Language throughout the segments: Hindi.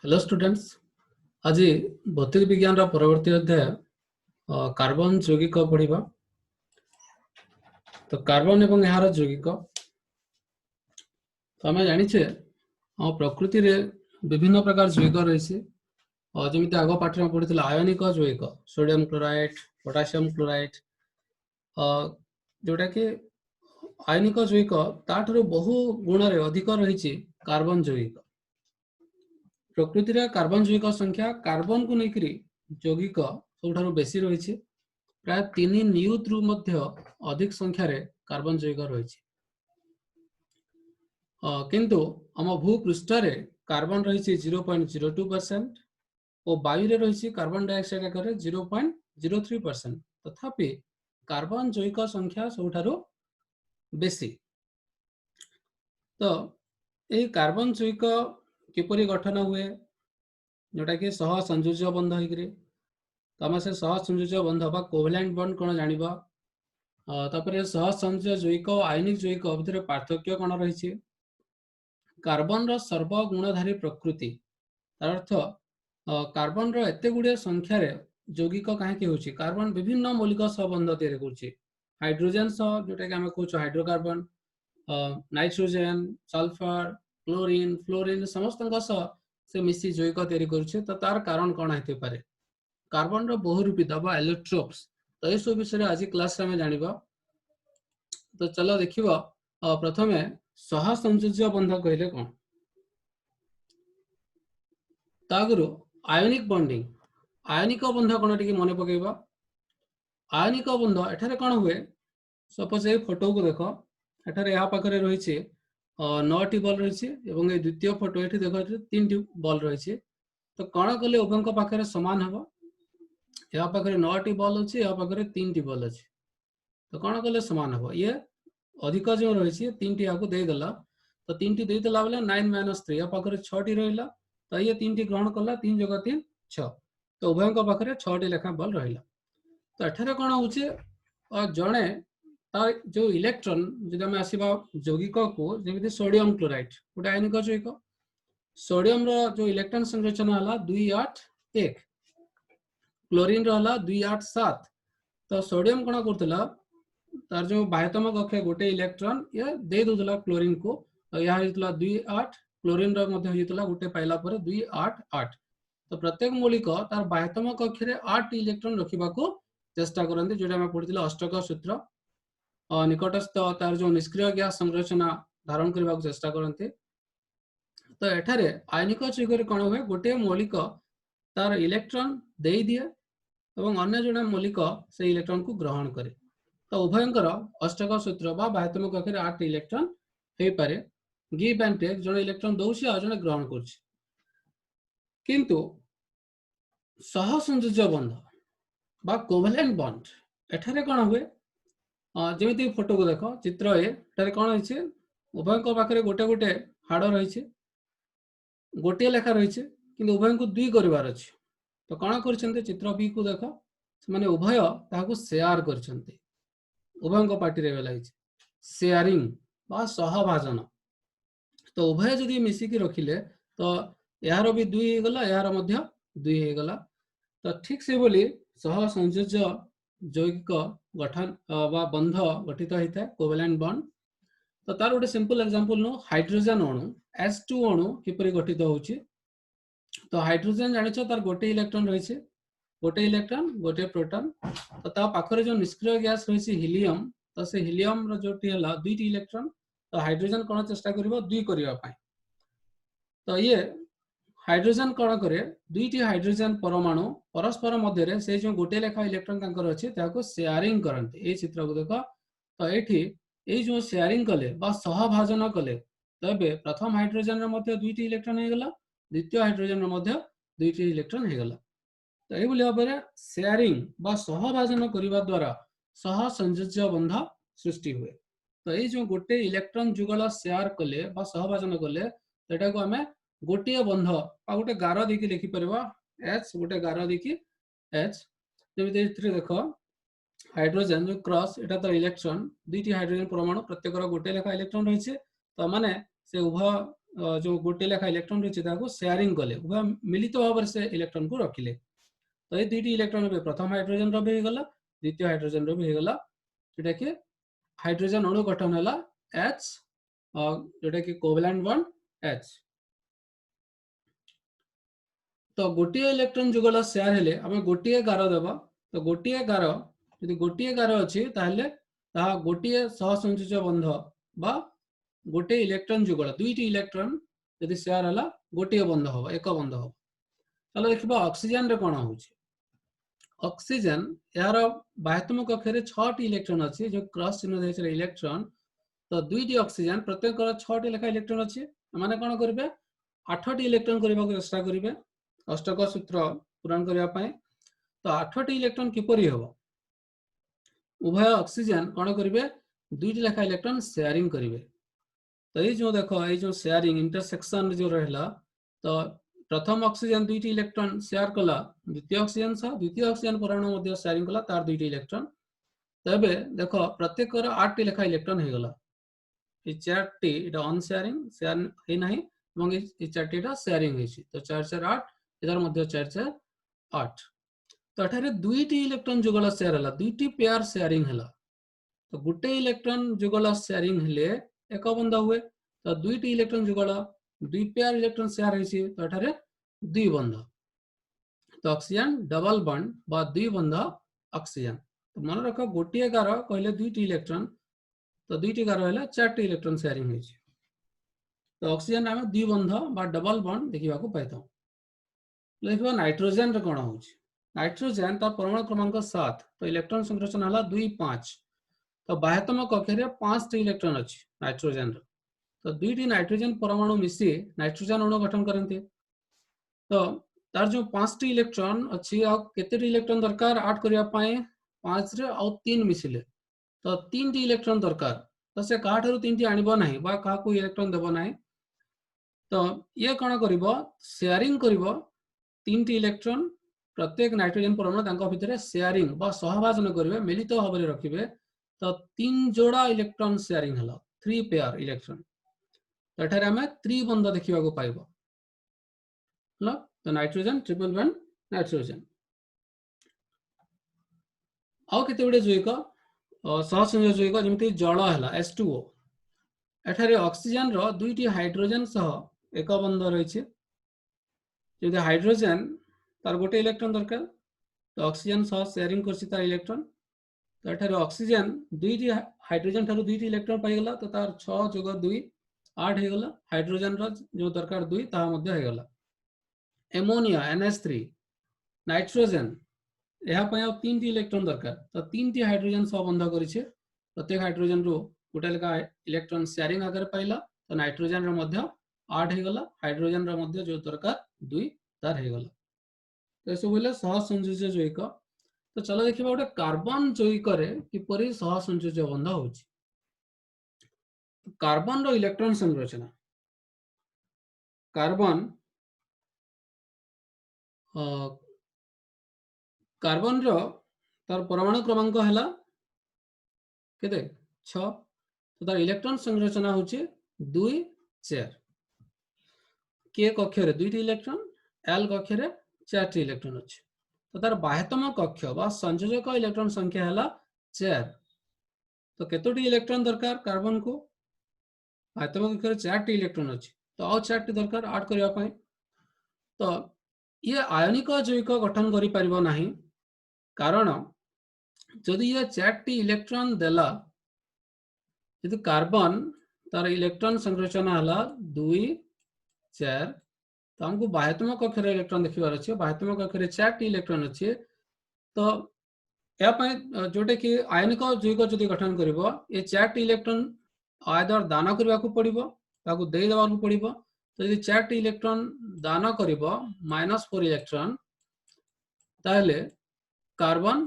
Hello students. आज भौतिक विज्ञान परवर्ती अध्याय कार्बन यौगिक पढ़ा। तो कार्बन एवं यार यौगिक तो आम जाचे प्रकृति रे विभिन्न प्रकार यौगिक रही। जमी आग पाठ में पढ़ी आयनिक यौगिक सोडियम क्लोराइड, पोटासियम क्लोराइड, जोटा कि आयनिक यौगिक ताठू बहु गुण अधिक रही कार्बन यौगिक। प्रकृति रे कार्बन यौगिक संख्या कार्बन को लेकर यौगिक सब बेसी रही। प्राय 3 नियुत रु मध्य अधिक संख्यार कार्बन यौगिक रही। किंतु आम भूपृष्ठ कार्बन रही 0.02% और वायु रही कार्बन डाइऑक्साइड आकार 0.03%। तथापि कार्बन यौगिक संख्या सब बेसी। तो यह कार्बन यौगिक किपरि गठन हुए जोटा कि सह संयोज्य बंध होकर से सह संयोज्य बंध बा कोवैलेंट बॉन्ड कौन जानिबा। तापर सह संयोज्य यौगिक आयनिक यौगिक भितर पार्थक्य कौन रही। कार्बन रो सर्वगुणधारी प्रकृति तार अर्थ कार्बन रो एते गुडे संख्यार यौगिक कहीं होची। कार्बन विभिन्न मौलिक सबंध तैयारी करछि। हाइड्रोजन सह जोटा कि आम कहूँ hydrocarbon, nitrogen, sulphur, chlorine, fluorine समस्त से मिसी यौगिक तैयारी करुछे। तो तार कारण कौन होते पारे। कार्बन रो बहुरूपिता बा एलोट्रोप्स। तो ये सब विषय आज क्लास में जानिबा। तो चलो देखिबा प्रथमे सह संयोज्य बंध कहले कौन। तागुरु आयनिक बॉन्डिंग, आयनिक बंध कौन टिके मन पकेबा। आयनिक बंध एठारे कौन हुए। सपोज ये फोटो को देख, एठारे या पाखरे रही 9टी बल रही और ये द्वितीय फोटो ये देख 3टी बल रही। तो कौन कले उभयों पाखे सामान हम। या पाखे 9टी बल अच्छी, या पाखे 3टी बल अच्छी। तो कौन कले सामान हम। ये अधिक जो रही 3टी या देदेला। तो 3टी देदेला बेले 9 - 3 या पाखे 6टी रहा। तो ये 3टी ग्रहण कला 3 × 3 = 6। तो उभयों पाखे 6टी लेखा बल रहा। तो एठारे कौन हो जड़े तार जो इलेक्ट्रॉन जब आम आसवा यौगिक को जमी सोडियम क्लोराइड गोटे आयनिक यौगिक। सोडियम रो जो इलेक्ट्रॉन संरचना है 281, क्लोरीन रहा 287। तो सोडियम कौन करता तार जो बाह्यतम कक्ष गोटे इलेक्ट्रॉन ये दे दूला क्लोरीन को। यह 28, क्लोरीन गोटे पाइला 288। तो प्रत्येक मौलिक तार बाह्यतम कक्ष 8 इलेक्ट्रॉन रखा चेष्टा करते जो आम पढ़ी अष्टक सूत्र। निकटस्थ तार जो निष्क्रिय गैस संरचना धारण करने को चेष्टा करते। तो एठारे आयनिक यौगिक कौन हुए गोटे मौलिक तार इलेक्ट्रॉन दे दिए और अन्य जड़े मौलिक से इलेक्ट्रॉन को ग्रहण करे। तो उभयंकर अष्टक सूत्र बा बाह्यतम कक्ष 8 इलेक्ट्रॉन हो पारे। गिव एंड टेक जड़े इलेक्ट्रॉन दौची आ जड़े ग्रहण कर। किंतु सह संयोज्य बंध बा कोवैलेंट बॉन्ड एठारे कौन हुए। जमी फोटो को देख चित्र ए कौन है उभयों पाखे गोटे गोटे हाड़ रही गोटे लेखा रही कि उभय को 2 करार अच्छे। तो कौन कर चित्र बी को देख से उभय ताकू शेयर कर उभयों पार्टी लगी शेयरिंग बा सहभाजन। तो उभय जदि मिसिकी रखिले तो यार भी 2 हो गला, यार मध्य 2 हो गला। तो ठीक से बोली सह संयोज्य यौगिक गठन बा बंध गठित होता है कोवैलेंट बॉन्ड। तो तार गोटे सिंपल एग्जांपल नो हाइड्रोजन अणु H2 अणु किपरि गठित होउची। तो हाइड्रोजन जानिछ तार गोटे इलेक्ट्रॉन रही गोटे इलेक्ट्रॉन गोटे प्रोटॉन। तो ता पाखरे जो निष्क्रिय गैस रही हीलियम। तो से हीलियम रो जोटी हला 2टी इलेक्ट्रॉन। तो हाइड्रोजन कौन चेष्टा करिवो 2 करिवा पाए। तो ये हाइड्रोजन कौन करे 2टी हाइड्रोजन परमाणु परस्पर मध्य से जो गोटे लेखा इलेक्ट्रॉन तांकर अछि ताको शेयरिंग करंते। ए चित्र को देखो। तो एठी ए जो शेयरिंग कले बा सहभाजन कले तबे प्रथम हाइड्रोजन रे मध्य 2टी इलेक्ट्रॉन हो गला, द्वितीय हाइड्रोजन रे मध्य 2टी इलेक्ट्रॉन हो गला। तो ए बोली भाबरे शेयरिंग बा सहभाजन करिवा द्वारा सह संयोज्य बंध सृष्टि हुए। तो ये जो गोटे इलेक्ट्रॉन जुगल शेयर कले बा सहभाजन कले सेटा को हमें गोटे बंध आ गोटे गार देकी लिखि परबा H गोटे गार देकी H। जमिति देखो हाइड्रोजन जो क्रॉस एटा तो इलेक्ट्रॉन 2टी हाइड्रोजन परमाणु प्रत्येक गोटे लेखा इलेक्ट्रॉन रही। तो माने से उभय जो गोटे लेखा इलेक्ट्रॉन रही शेयरिंग कले उभय मिलित भाव से इलेक्ट्रॉन को रखिले तो ये दुईटी इलेक्ट्रॉन प्रथम हाइड्रोजन रो भी गला द्वितीय हाइड्रोजन रो भी गला जेटा कि हाइड्रोजन अणु गठन है H जोटा कि कोवैलेंट बॉन्ड H तो गोटे इलेक्ट्रॉन जुगल शेयर हेले आम गोटे गार देबा तो गोटे गार यदि गोटे गार अच्छी ताहले ता गोटे सहसंयोजक बंध बा गोटे इलेक्ट्रॉन जुगल दुईटी इलेक्ट्रॉन यदि शेयर हला गोटे बंध हो एक बंध हो चलो देखिबा ऑक्सीजन रे कोन होउची ऑक्सीजन यार बाह्यतम कक्ष रे 6 टी इलेक्ट्रॉन अछि जो क्रॉस चिन्ह देछ रे इलेक्ट्रॉन तो दुईटी ऑक्सीजन प्रत्येक 6 टी लेखा इलेक्ट्रॉन अछि माने कोन करबे 8 टी इलेक्ट्रॉन करबा को चेष्टा करबे अष्टक सूत्र पूरण करबा पय तो 8 टी इलेक्ट्रॉन किपरि हो उभय ऑक्सीजन कोन करबे दुईटी लेखा इलेक्ट्रॉन शेयरिंग करबे तो ये जो देखो ये जो शेयरिंग इंटरसेक्शन जो रहला तो प्रथम ऑक्सीजन दुईटी इलेक्ट्रॉन शेयर कला द्वितीय ऑक्सीजन परमाणु मध्ये शेयरिंग कला तार दुईटी इलेक्ट्रॉन तबे देखो प्रत्येक 8 टी लेखा इलेक्ट्रॉन हे गला ये 4 टी इटा ऑन शेयरिंग शेयर हे नाही एवं ये 4 टी इटा शेयरिंग हेछि तो 4 4 8 इधर मध्ये 4 4 8 तो अठारे दुईटी इलेक्ट्रॉन जुगल शेयर हला दुईटी पेयर शेयरिंग हला तो गुटे इलेक्ट्रॉन जुगल शेयरिंग हेले एक बंध हुए तो दुईटी इलेक्ट्रॉन जुगल दुई पेयर इलेक्ट्रॉन शेयर हेछि तो अठारे दुई बंध तो ऑक्सीजन डबल बॉन्ड बा दुई बंध ऑक्सीजन तो मन रख गोटे गार कहले दुईटी इलेक्ट्रॉन तो दुईटी गार हेले 4 टी इलेक्ट्रॉन शेयरिंग हेछि तो ऑक्सीजन आमे दुई बंध बा डबल बॉन्ड देखिबा को पाइतो देखिबा नाइट्रोजन रे कोन होछि नाइट्रोजन ता परमाणु क्रमांक 7 तो इलेक्ट्रॉन संरचना हला 2 5 तो बाह्यतम कक्ष रे 5 टी इलेक्ट्रॉन अछि नाइट्रोजन रो तो दुईटी नाइट्रोजन परमाणु मिसी नाइट्रोजन अणु गठन करते तो तार जो 5 टी इलेक्ट्रॉन अच्छी आ केते टी इलेक्ट्रॉन दरकार 8 करिया पाए 5 रे आ 3 मिसिले तो 3 टी इलेक्ट्रॉन दरकार तो से का ठारू 3 टी आनिबो नाही बा का को इलेक्ट्रॉन देबो नाही तो ये कोन करिवो शेयरिंग करिवो 3 टी इलेक्ट्रॉन प्रत्येक नाइट्रोजन परमाणु तांको भितरे शेयरिंग बा सहभाजन करिवे मिलित भाबरे रखिबे तो 3 जोड़ा इलेक्ट्रॉन शेयरिंग हला 3 पेयर इलेक्ट्रॉन एठारे हमें त्रिबंध देखिबा को पाइबो हला तो नाइट्रोजन ट्रिपल बॉन्ड नाइट्रोजन आउ केते बडे जैविक सहसंयोजक जैविक जेमति जल हला H2O एठारे ऑक्सीजन रो दुईटी हाइड्रोजन सह एक बंध रहिছে यदि हाइड्रोजन तार गोटे इलेक्ट्रॉन दरकार तो ऑक्सीजन सह शेयरिंग करछि तार इलेक्ट्रॉन तो एठारे ऑक्सीजन दुईटी हाइड्रोजन थारु दुईटी इलेक्ट्रॉन पाइ गला तो तार 6 + 2 8 हे गला हाइड्रोजन रो जो दरकार 2 ता मध्ये हे गला एमोनिया NH3 नाइट्रोजन यहा पय 3 टी इलेक्ट्रॉन दरकार तो 3 टी हाइड्रोजन सह बंध करिছে प्रत्येक हाइड्रोजन रो गोटे लेका इलेक्ट्रॉन शेयरिंग आकर पाइला तो नाइट्रोजन रो मध्ये 8 हे गला हाइड्रोजन रो मध्ये जो दरकार 2 तार हे गला तो सब बोले सहसंयोजक जैविक तो चलो देखिबा गोटे कार्बन जैविक रे किपरि सहसंयोजक बंध होछि कार्बन रो इलेक्ट्रॉन संरचना कार्बन कार्बन रो तार परमाणु क्रमांक हला केते 6 तो तार इलेक्ट्रॉन संरचना होछि 2 4 के कक्ष रे 2 टी इलेक्ट्रॉन L कक्ष रे 4 टी इलेक्ट्रॉन अछि तो तार बाह्यतम कक्ष बा संयोजक इलेक्ट्रॉन संख्या हला 4 तो केतोटी इलेक्ट्रॉन दरकार कार्बन को बाह्यतम कक्ष रे 4 टी इलेक्ट्रॉन अछि तो आ 4 टी दरकार 8 करिया पय तो ये आयनिक जैविक गठन करि परिबो नाही कारण जदि ये 4 टी इलेक्ट्रॉन देला यदि कार्बन तार इलेक्ट्रॉन संरचना हला 2 4 तो हमको बाह्यतम कक्ष रे इलेक्ट्रॉन देखिबार अछि बाह्यतम कक्ष रे 4 टी इलेक्ट्रॉन अछि तो या पय जोटे कि आयनिक जैविक जदि गठन करिवो ये 4 टी इलेक्ट्रॉन आदर दान करबा को पड़िबो ताकू देई देबा को पड़िबो तो यदि 4 टी इलेक्ट्रॉन दान करिवो -4 इलेक्ट्रॉन ताहले कार्बन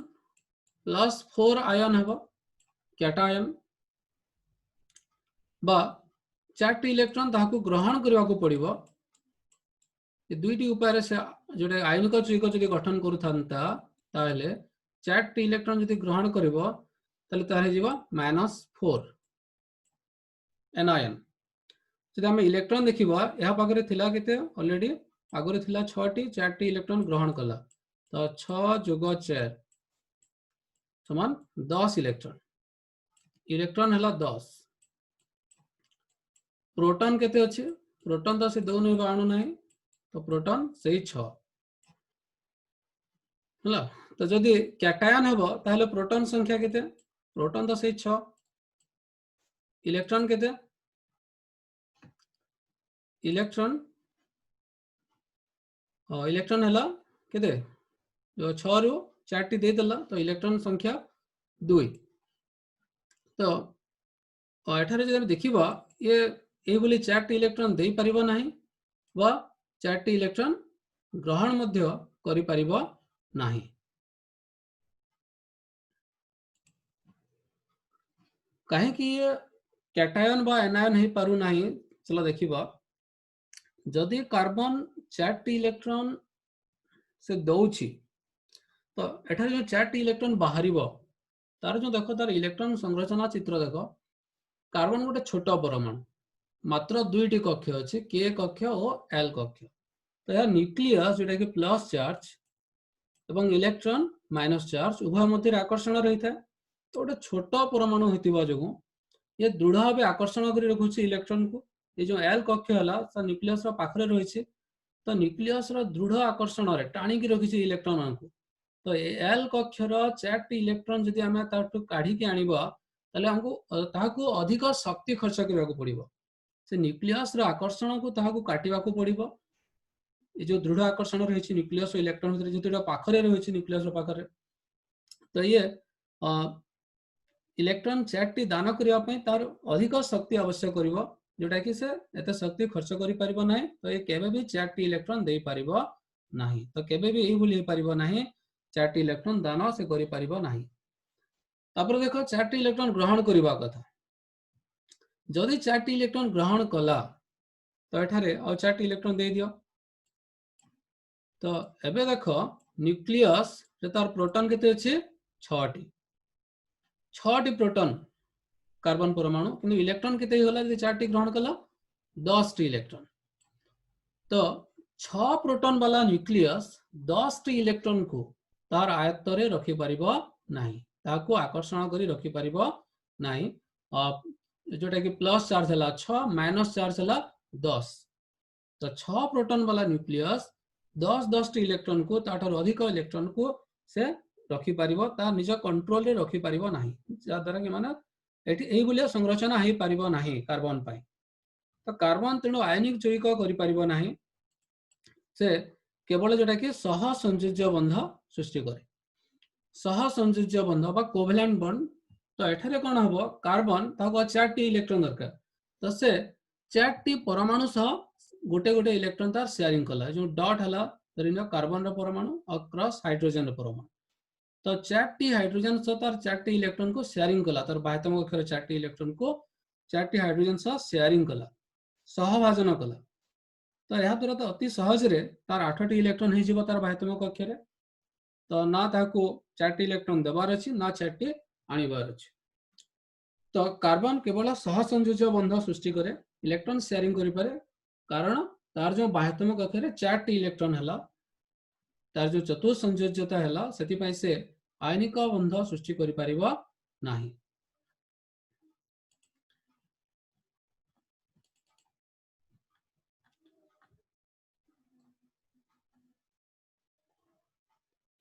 +4 आयन हेबो कैटायन बा 4 टी इलेक्ट्रॉन ताकू ग्रहण करबा को पड़िबो ये दुईटी उपाय से जोटे आयनिक जैविक जदि गठन करूथांता ताहले 4 टी इलेक्ट्रॉन जदि ग्रहण करिवो ताहले ताहे जीवा -4 एनायन जदि आम इलेक्ट्रॉन देखा यह पाखे थिला केते ऑलरेडी आगरे थिला 6 टी 4 टी इलेक्ट्रॉन ग्रहण कला तो 6 जोग 4 समान 10 इलेक्ट्रॉन इलेक्ट्रॉन हला 10 प्रोटॉन केते अछि प्रोटॉन तो से दोनु आणु नाही तो प्रोटॉन सेही 6 हला तो जदि कैटायन हेबो ताहले प्रोटॉन संख्या केते प्रोटॉन तो सेही 6 इलेक्ट्रॉन केते इलेक्ट्रॉन इलेक्ट्रॉन हला केते जो 6 रु 4 टी दे देला तो इलेक्ट्रॉन संख्या 2 तो एठारे जब देखिबा ये ए बोली 4 टी इलेक्ट्रॉन दे परिबो नाही वा 4 टी इलेक्ट्रॉन ग्रहण मध्य करि परिबो नाही काहे कि ये कैटायन बा एनायन हे पारु नाही चलो देखिबा जदि कार्बन 4 टी इलेक्ट्रॉन से दउछि तो एठारे जो 4 टी इलेक्ट्रॉन बाहरिबो तार जो देखो तार इलेक्ट्रॉन संरचना चित्र देखो कार्बन गोटे छोट परमाणु मात्र 2 टी कक्ष अछि के कक्ष और एल कक्ष तो यह न्यूक्लियस जोटा कि प्लस चार्ज एवं इलेक्ट्रॉन माइनस चार्ज उभय मध्य आकर्षण रही था तो गोटे छोट परमाणु होतिबा जोगु ये दृढ़ भाव आकर्षण करी रखुछि इलेक्ट्रॉन को ये जो एल कक्ष हला सा न्यूक्लियस रो पाखरे रहिछि तो न्यूक्लियस रो दृढ़ आकर्षण रे टाणी की रखिछि इलेक्ट्रॉन को तो एल कक्ष रो 4 टी इलेक्ट्रॉन जदि हमें ताटू काढी के आनिबा तले हमको ताहाकू अधिक शक्ति खर्च करबा को पड़िबो से न्यूक्लियस रो आकर्षण को ताहाकू काटिबा को पड़िबो ये जो दृढ़ आकर्षण रही न्यूक्लियस और इलेक्ट्रॉन भीतर जेतुटा पाखरे रही न्यूक्लियस रो पाखरे तो ये इलेक्ट्रॉन 4 टी दान करिया पई तार अधिक शक्ति आवश्यक करिवो जोटा कि से एते शक्ति खर्च करि परिबो नाही तो ये केबे भी 4 टी इलेक्ट्रॉन दे परिबो नाही तो केबे भी एही बोली हे परिबो नाही 4 टी इलेक्ट्रॉन दान से करि परिबो नाही तापर देखो 4 टी इलेक्ट्रॉन ग्रहण करिबा कथा जदि 4 टी इलेक्ट्रॉन ग्रहण कला तो एठारे और 4 टी इलेक्ट्रॉन दे दियो तो एबे देखो न्यूक्लियस रे तार प्रोटॉन केते अछि 6 टी 6 टी प्रोटॉन कार्बन परमाणु किंतु इलेक्ट्रॉन केते होला जदि 4 टी ग्रहण कला 10 टी इलेक्ट्रॉन तो 6 प्रोटॉन वाला न्यूक्लियस 10 टी इलेक्ट्रॉन को तार आयत्त रे रखि परिबो नाही ताको आकर्षण करी रखि परिबो नाही जोटा कि प्लस चार्ज हला 6 माइनस चार्ज हला 10 तो 6 प्रोटॉन वाला न्यूक्लियस 10 टी इलेक्ट्रॉन को ताठार अधिक इलेक्ट्रॉन को से रखि परिबो ता निज कंट्रोल रे रखि परिबो नाही जा द्वारा कि माने एठी एही बोलिया संरचना हेई परिबो नाही कार्बन पाई तो कार्बन तेणु आयनिक जैविक करि परिबो नाही से केवल जोटा कि सह संयोज्य बंध सृष्टि करे सह संयोज्य बंध बा कोवेलेंट बॉन्ड तो एठारे कोन हबो कार्बन ताको 4 टी इलेक्ट्रॉन दरकार तो से 4 टी परमाणु सह गोटे गोटे इलेक्ट्रॉन तार शेयरिंग कला जो डॉट हला धरिनो कार्बन रो परमाणु और क्रॉस हाइड्रोजन रो परमाणु तो 4 टी हाइड्रोजन सह तार 4 टी इलेक्ट्रॉन को शेयरिंग कला तार बाह्यतम कक्षर 4 टी इलेक्ट्रॉन को 4 टी हाइड्रोजन सह शेयरिंग कला सहभाजन कला तो यह द्वारा तो अति सहज रे तार 8 टी इलेक्ट्रॉन हे जिवो तार बाह्यतम कक्षरे तो ना ताको 4 टी इलेक्ट्रॉन देबार अछि ना 4 टी आनिबार अछि तो कार्बन केवल सह संयोज्य बंध सृष्टि करे इलेक्ट्रॉन शेयरिंग करि पारे कारण तार जो बाह्यतम कक्षरे 4 टी इलेक्ट्रॉन हला तार जो चतुर्थ संयोज्यता हला सेति पई से आयनिक बंध सृष्टि करि परिबो नाही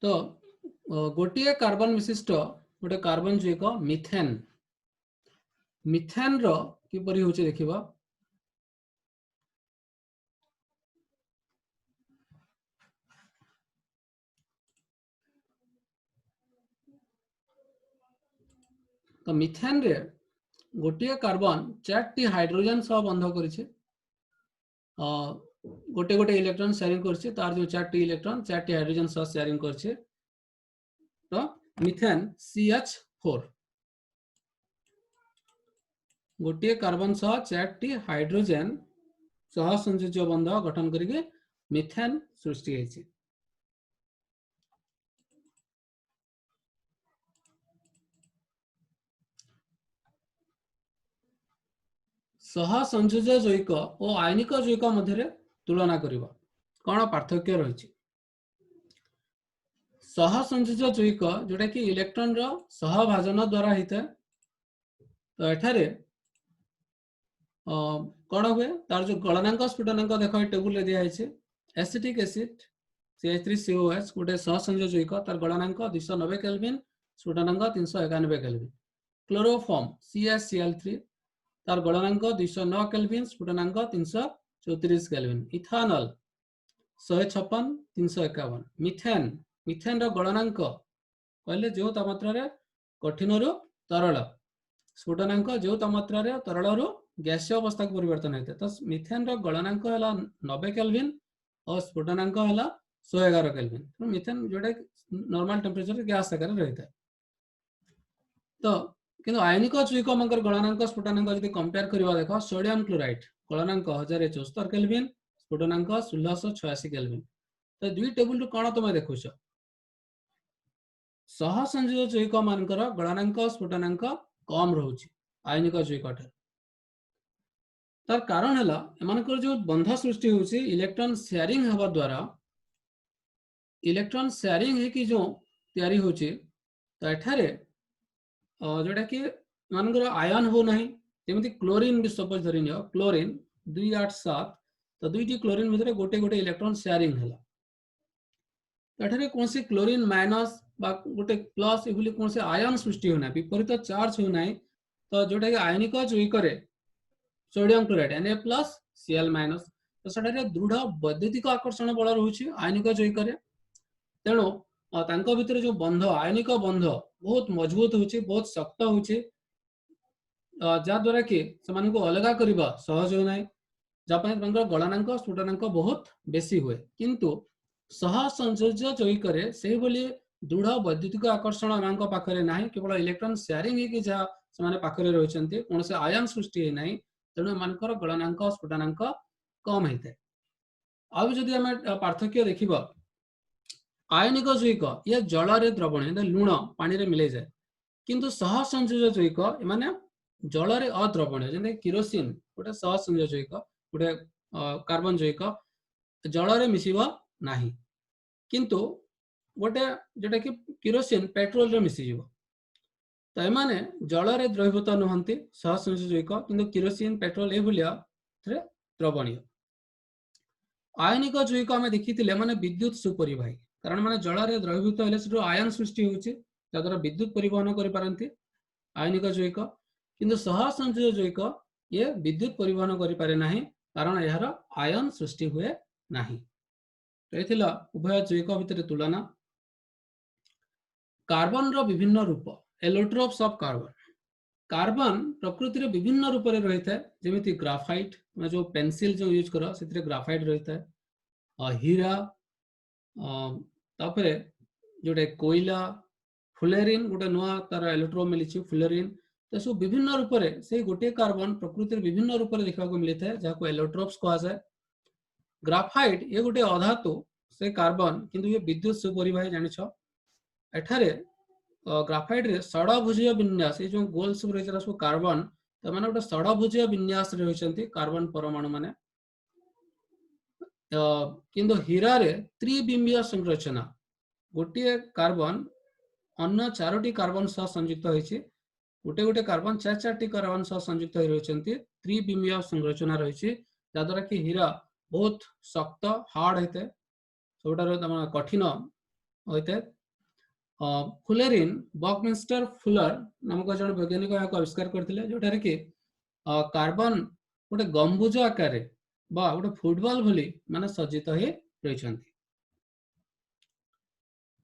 तो गोटे कार्बन विशिष्ट गोटे कार्बन जो एक मिथेन मिथेन रो किपरि होचे देखिबा तो मिथेन रे गोटे कार्बन 4 टी हाइड्रोजन सह बंध करिছে गोटे गोटे इलेक्ट्रॉन शेयरिंग करছে तार जो 4 टी इलेक्ट्रॉन 4 टी हाइड्रोजन सह शेयरिंग करছে तो मिथेन CH4 गोटे कार्बन सह 4 टी हाइड्रोजन सह संयोज्य बंध गठन करके मिथेन सृष्टि होइছে सह संयोज्य जैविक और आयनिक जैविक मध्य तुलना करबा कौन पार्थक्य रही। सह संयोज्य जैविक जोटा कि इलेक्ट्रॉन रो सहभाजन द्वारा होता है। तो एठारे कौन हुए तार जो गलनांक स्फुटनांक देख टेबुल रे दिया है। एसिटिक एसिड CH3COS गोटे सहसंयोज्य जैविक तार गलनांक 290 केल्विन स्फुटनांक 391 केल्विन। क्लोरोफॉर्म CaCl3 तार गलनांक 209 केल्विन स्फुटनांक 334 केल्विन। इथानॉल 156 351। मिथेन मिथेन रो गलनांक कहले जो तापमात्रा रे कठिन रु तरल स्फुटनांक जो तापमात्रा रे तरल रु गैसीय अवस्था को परिवर्तन होता है। तो मिथेन रो गलनांक है 90 केल्विन और स्फुटनांक है 111 केल्विन। तो मिथेन जोटा नॉर्मल टेम्परेचर गैस आकार रहता है। तो किंतु आयनिक जैविक मंकर गलनांक स्फुटनांक यदि कंपेयर करबा देखो सोडियम क्लोराइड गलनांक 1074 केल्विन स्फुटनांक 1686 केल्विन। तो दुई टेबुल कौन तुम देखुछ सह संयोज्य जैविक मानकर गलनांक स्फुटनांक कम रोचे आयनिक जैविक ठार। तार कारण है एमानकर जो बंध सृष्टि होची इलेक्ट्रॉन शेयरिंग हवा द्वारा इलेक्ट्रॉन शेयरिंग है कि जो तैयारी होची। तो एठारे जोटा कि मानकर आयन हो नहीं जमी क्लोरीन भी सपोज धरी नियो क्लोरीन 287 तो दुईटी क्लोरीन भितर गोटे गोटे इलेक्ट्रॉन शेयरिंग है। एठारे कौन से क्लोरीन माइनस बा गोटे प्लस ये कौन से आयन सृष्टि होना विपरीत चार्ज होना। तो जोटा कि आयनिक जैविक सोडियम क्लोराइड Na+Cl- तो सेठारे दृढ़ वैद्युतिक आकर्षण बल रही आयनिक जैविक। तेणु तांको भितर जो बंध आयनिक बंध बहुत मजबूत होची बहुत शक्त होची द्वारा कि सेमान को अलग करबा सहज हो नाही जापान गलनांक स्फुटनांक बहुत बेसी हुए। किंतु सह संयोज्य जैविक से भली दृढ़ वैद्युतिक आकर्षण एमानक पाखरे नाही केवल इलेक्ट्रॉन शेयरिंग है कि जहाँ से पाखरे रहिसंती कौन से आयन सृष्टि है नाही। तेणु एमानकर गलनांक स्फुटनांक कम होता है। अब जदि आम पार्थक्य देखिबा आयनिक जैविक ये जल रे द्रवणीय लुण पानी रे मिले जाए किंतु सह संयोज्य जैविक एमाने जल रे अद्रवणीय जैसे किरोसिन गोटे सह संयोज्य जैविक गोटे कार्बन जैविक जल रे मिसिबा नाही किंतु गोटे जोटा कि किरोसिन पेट्रोल रे मिसी जीवो। तो एमाने जल रे द्रवीभूत नुहंती सह संयोज्य जैविक किंतु किरोसिन पेट्रोल ए भलिया द्रवणीय। आयनिक जैविक आम देखी माने विद्युत सुपरिवाही कारण माने जल रे द्रवीभूत हेले से आयन सृष्टि होची जद्वारा विद्युत परिवहन करि पारंती आयनिक जैविक। किंतु सह संयोज्य जैविक ये विद्युत परिवहन करि पारे नाही कारण यार आयन सृष्टि हुए नाही। तो एथिला उभय जैविक भितर तुलना। कार्बन रो विभिन्न रूप एलोट्रोप्स ऑफ कार्बन। कार्बन प्रकृति रे विभिन्न रूप रे रहिता है जेमिति ग्राफाइट जो पेंसिल जो यूज करो सेतिरे ग्राफाइट रहिता है हीरा तापरे जोटे कोयला फुलेरिन गोटे नुआ तार एलोट्रोप मिली फुलेरिन। तो सब विभिन्न रूप से गोटे कार्बन प्रकृति विभिन्न रूप से देखा मिलता है जहाँ एलोट्रोप्स कहा जाए। ग्राफाइट ये गोटे अधातु से कार्बन किंतु ये विद्युत सुपरिवाही जानिछ। एठारे ग्राफाइट रे षडभुजीय विन्यास ये जो गोल सब रही सब कार्बन तो माने गोटे षडभुजीय विन्यास रही कार्बन परमाणु माने किंतु हीरा रे त्रिबिंबीय संरचना गोटे कार्बन अन्य चारोटी कार्बन सह संयुक्त होइछि गोटे गोटे कार्बन चार चार कार्बन सह संयुक्त हो रही त्रिबिंबीय संरचना रही जहाद्वारा कि हीरा बहुत शक्त हार्ड होते सब कठिन होते। फुलेरिन बकमिन्स्टर फुलर नामक जन वैज्ञानिक आविष्कार करते जोटार कि कार्बन गोटे गंबुज आकार बा गोटे फुटबॉल भली माने सज्जित हो रही।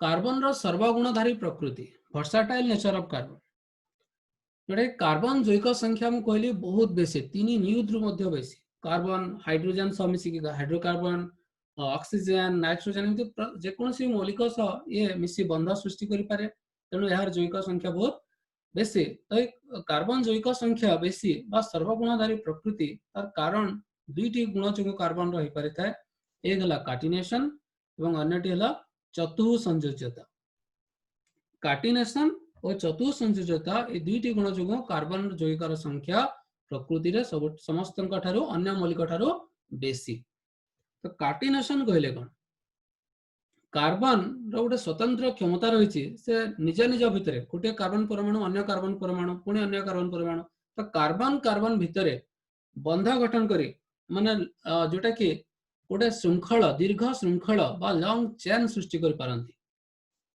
कार्बन रो सर्वगुणधारी प्रकृति versatile nature of carbon Jote carbon जैविक संख्या मु कहली बहुत बेसी 3 न्यूज रु मध्य बेसी कार्बन हाइड्रोजन सह मिसिकी हाइड्रोकार्बन ऑक्सीजन नाइट्रोजन एमती जेकोसी मौलिक सह ये मिसी बंध सृष्टि करि पारे। तेणु यार जैविक संख्या बहुत बेसी। तो कार्बन जैविक संख्या बेसी बा सर्वगुणधारी प्रकृति तार कारण दुईटी गुण जो कार्बन रही पारे था एक हला कार्टिनेशन एवं अन्यटी हला चतुः संयोज्यता। कार्टिनेशन और चतुः संयोज्यता ये दुईटी गुण जो कार्बन जैविक संख्या प्रकृति रे समस्त अन्य मौलिक ठारू बेसी। तो कार्टिनेशन कहले कौन कार्बन रो गोटे स्वतंत्र क्षमता रही से निज निज भितर गोटे कार्बन परमाणु अन्य कार्बन परमाणु पुणी अन्य कार्बन परमाणु तो कार्बन कार्बन भितर बंध गठन करी माने जोटा कि गोटे श्रृंखल दीर्घ श्रृंखल बा लंग चेन सृष्टि कर पारंती।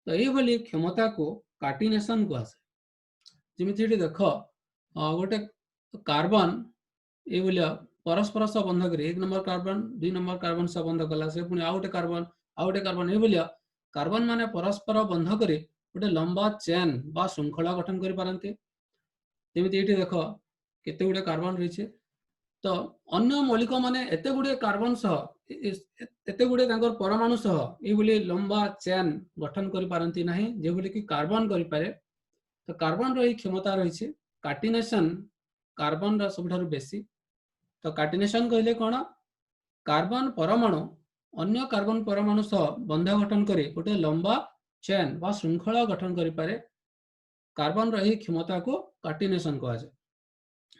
तो ये क्षमता को कार्टिनेशन कहुए। जमीती देख गोटे कार्बन ये परस्पर सह बंध कर 1 नंबर कार्बन 2 नंबर कार्बन सह बंध कला से पुणी आउटे कार्बन आउटे कार्बन ये कार्बन माने परस्पर बंध कर गोटे लंबा चेन बा श्रृंखला गठन कर पारंती। जमीती देख केते गुडे कार्बन रही तो अन्य मौलिक माने एते गुडे कार्बन सह एते गुडे परमाणु सह ये लंबा चेन गठन कर पारंती नाही जे बोली कि कार्बन करि पारे। तो कार्बन रो क्षमता रही कार्टिनेशन कार्बन रो सबठारु बेसी। तो कार्टिनेशन कहले कोन कार्बन परमाणु अन्य कार्बन परमाणु सह बंध गठन करे गोटे लंबा चेन बा श्रृंखला गठन करि पारे। कार्बन रो क्षमता को कार्टिनेशन कहा जाय।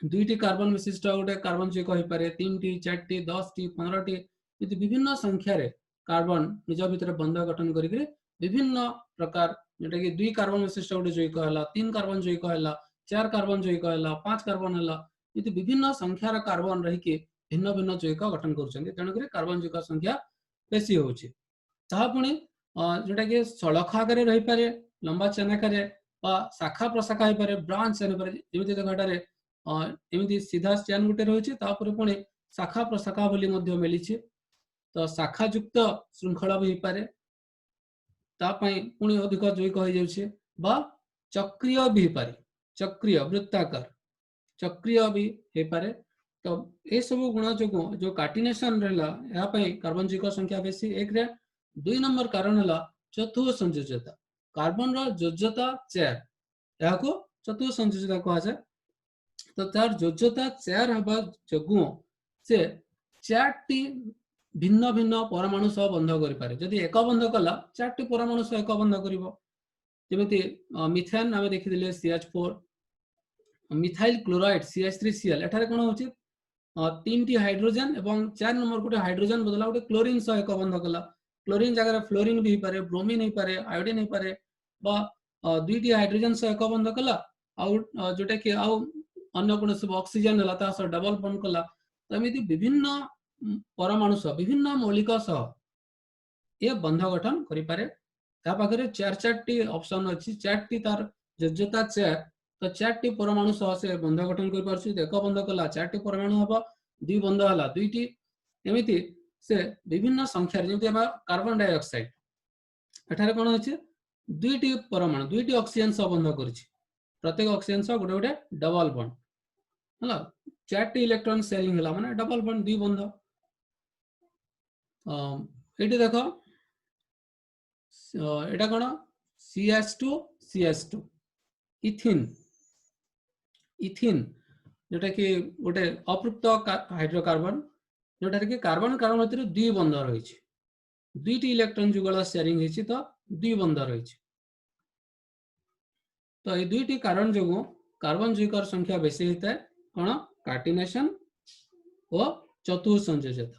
2टी कार्बन विशिष्ट गोटे कार्बन जो कहि पारे 3टी 4टी 10टी 15टी इति विभिन्न संख्या रे कार्बन निज भितर बंध गठन करिक विभिन्न प्रकार जेटा कि 2 कार्बन विशिष्ट गोटे जैविक हला 3 कार्बन जैविक हला 4 कार्बन जैविक हला 5 कार्बन हला इति विभिन्न संख्यार कार्बन रही कि भिन्न भिन्न जैविक गठन करूछन्ती तेणु करी कार्बन जैविक संख्या बेसी होउछि। ताहा पुणी जेटा कि सड़क आकार रही पारे लंबा चेन आकार बा शाखा प्रशाखा हो पारे ब्रांच हो पारे जेमिति देखटारे एमिति सीधा चेन गुटे रही तापर पुणी शाखा प्रशाखा बोली मध्य मिली तो शाखा युक्त श्रृंखला भी हो पारे पुणी अधिक जैविक हो जाउछि बा चक्रीय भी हो पारे चक्रीय वृत्ताकार चक्रीय भी हो पारे। तो ये सब गुण जो कार्टिनेशन रहला या पई कार्बन जैविक संख्या बेसी। 1 रे 2 नंबर कारण हला चतुर्थ संयोजकता कार्बन रो योज्यता 4 याको चतुर्थ संयोजकता कहा जाय। तो तार योज्यता 4 हबा जगु से 4टी भिन्न भिन्न परमाणु सह बंध करि पारे। जदि एक बंध कला 4टी परमाणु सह एक बंध करिवो जेमिति मिथेन आमे देखिदिले CH4 मिथाइल क्लोराइड CH3Cl एठारे कोन होछि 3टी हाइड्रोजन एवं 4 नंबर गोटे हाइड्रोजन बदला गोटे क्लोरीन सह एक बंध कला क्लोरीन जगह फ्लोरीन भी पारे ब्रोमीन हो पारे आयोडीन हो पारे बा 2टी हाइड्रोजन सह एक बंध कला आ जोटा कि आ अन्य कोन सब ऑक्सीजन हला ता सह डबल बॉन्ड कला। तो एमिति विभिन्न परमाणु सह विभिन्न मौलिक सह ये बंध गठन करि पारे। ता पाखरे 4टी ऑप्शन अछि 4टी तार योज्यता 4 तो 4टी परमाणु सह से बंध गठन करि पारछि। एक बंध कला 4टी परमाणु हबो 2 बंध हला 2टी एमिति से विभिन्न संख्या जेमति कार्बन डाइऑक्साइड एठारे कोन अछि 2टी परमाणु 2टी ऑक्सीजन सह बंध करछि प्रत्येक ऑक्सीजन सह गोटे गोटे डबल बॉन्ड हला 4टी इलेक्ट्रॉन शेयरिंग हला माने डबल बॉन्ड 2 बंध। एटी देखो एटा कोन CH2 CH2 इथिन इथिन जोटा कि गोटे अपृक्त हाइड्रोकार्बन जोटा कि कार्बन कार्बन भितर 2 बंध रही 2टी इलेक्ट्रॉन जुगल शेयरिंग हेछि तो 2 बंध रही। तो ये 2टी कारण जो कार्बन जैविक संख्या बेसी होता है कौन कार्टिनेशन और चतुर्थ संयोजकता।